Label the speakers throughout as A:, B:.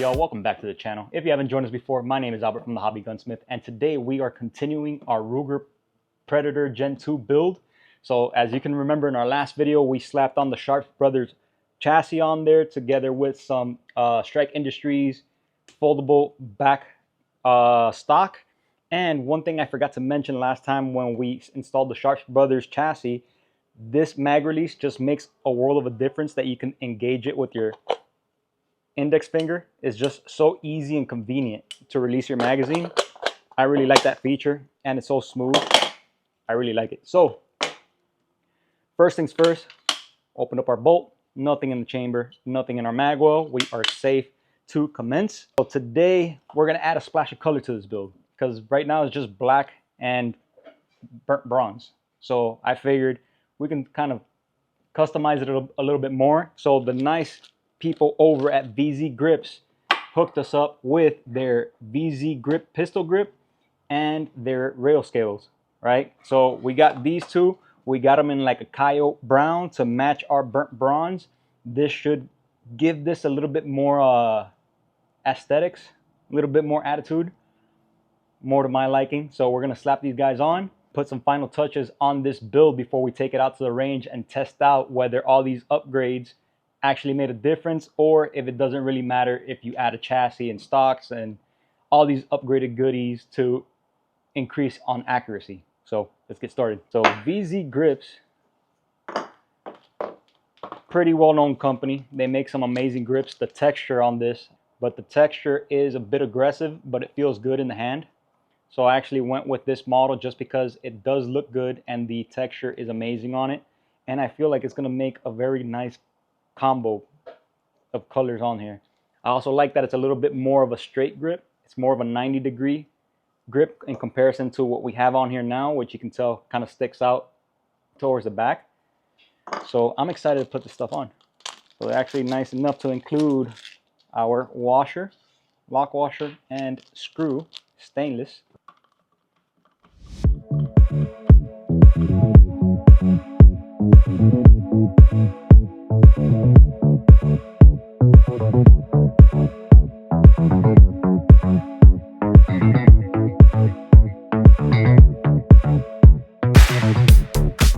A: y'all, welcome back to the channel. If you haven't joined us before, my name is Albert from the Hobby Gunsmith, and today we are continuing our Ruger Predator Gen 2 build. So as you can remember in our last video, we slapped on the Sharps Brothers chassis on there together with some Strike Industries foldable back stock. And one thing I forgot to mention last time when we installed the Sharps Brothers chassis, this mag release just makes a world of a difference that you can engage it with your index finger. Is just so easy and convenient to release your magazine. I really like that feature, and it's so smooth. I really like it. So first things first, open up our bolt. Nothing in the chamber, nothing in our mag well. We are safe to commence. So today we're gonna add a splash of color to this build because right now it's just black and burnt bronze. So I figured we can kind of customize it a little bit more. So the nice people over at VZ Grips hooked us up with their VZ Grip pistol grip and their rail scales, right? So we got these two. We got them in like a coyote brown to match our burnt bronze. This should give this a little bit more aesthetics, a little bit more attitude, more to my liking. So we're gonna slap these guys on, put some final touches on this build before we take it out to the range and test out whether all these upgrades actually made a difference, or if it doesn't really matter if you add a chassis and stocks and all these upgraded goodies to increase on accuracy. So let's get started. So VZ Grips, pretty well-known company. They make some amazing grips. The texture on this, but the texture is a bit aggressive, but it feels good in the hand. So I actually went with this model just because it does look good and the texture is amazing on it. And I feel like it's gonna make a very nice combo of colors on here. I also like that it's a little bit more of a straight grip. It's more of a 90-degree grip in comparison to what we have on here now, which you can tell kind of sticks out towards the back. So I'm excited to put this stuff on. So they're actually nice enough to include our washer, lock washer, and screw, stainless.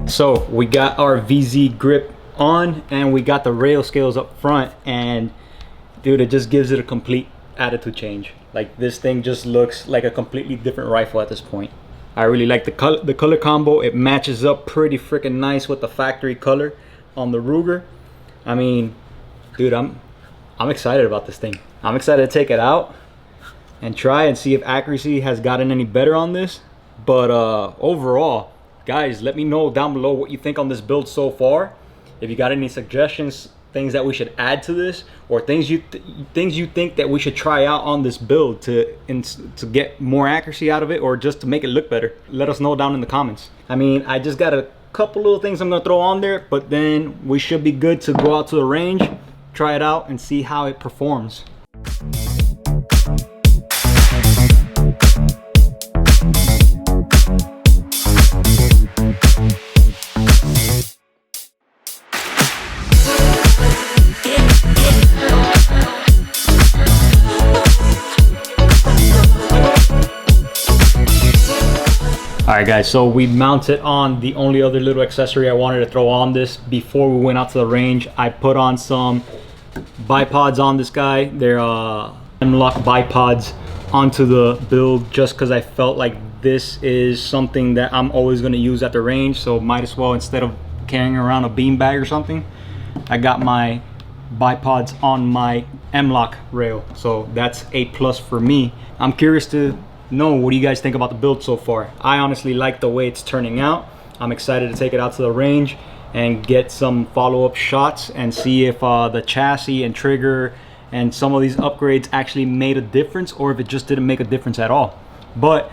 A: So we got our VZ grip on and we got the rail scales up front, and dude, it just gives it a complete attitude change. Like this thing just looks like a completely different rifle at this point. I really like the color combo. It matches up pretty freaking nice with the factory color on the Ruger. I mean, dude, I'm excited about this thing. I'm excited to take it out and try and see if accuracy has gotten any better on this. But overall, guys, let me know down below what you think on this build so far. If you got any suggestions, things that we should add to this, or things you think that we should try out on this build to get more accuracy out of it, or just to make it look better, let us know down in the comments. I mean, I just got a couple little things I'm gonna throw on there, but then we should be good to go out to the range, try it out, and see how it performs. Alright guys, so we mounted on the only other little accessory I wanted to throw on this before we went out to the range. I put on some bipods on this guy. They're M-LOK bipods onto the build just because I felt like this is something that I'm always going to use at the range. So might as well, instead of carrying around a beanbag or something, I got my bipods on my M-LOK rail. So that's a plus for me. I'm curious to know, what do you guys think about the build so far? I honestly like the way it's turning out. I'm excited to take it out to the range and get some follow-up shots and see if the chassis and trigger and some of these upgrades actually made a difference, or if it just didn't make a difference at all. But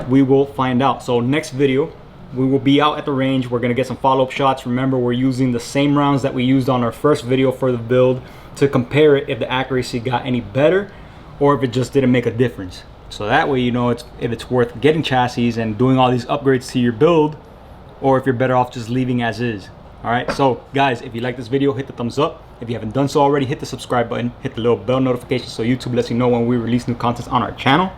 A: we will find out. So next video, we will be out at the range. We're gonna get some follow-up shots. Remember, we're using the same rounds that we used on our first video for the build to compare it if the accuracy got any better or if it just didn't make a difference. So that way you know if it's worth getting chassis and doing all these upgrades to your build, or if you're better off just leaving as is. All right, so guys, if you like this video, hit the thumbs up. If you haven't done so already, hit the subscribe button, hit the little bell notification so YouTube lets you know when we release new content on our channel.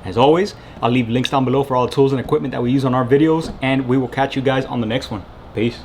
A: As always, I'll leave links down below for all the tools and equipment that we use on our videos, and we will catch you guys on the next one. Peace.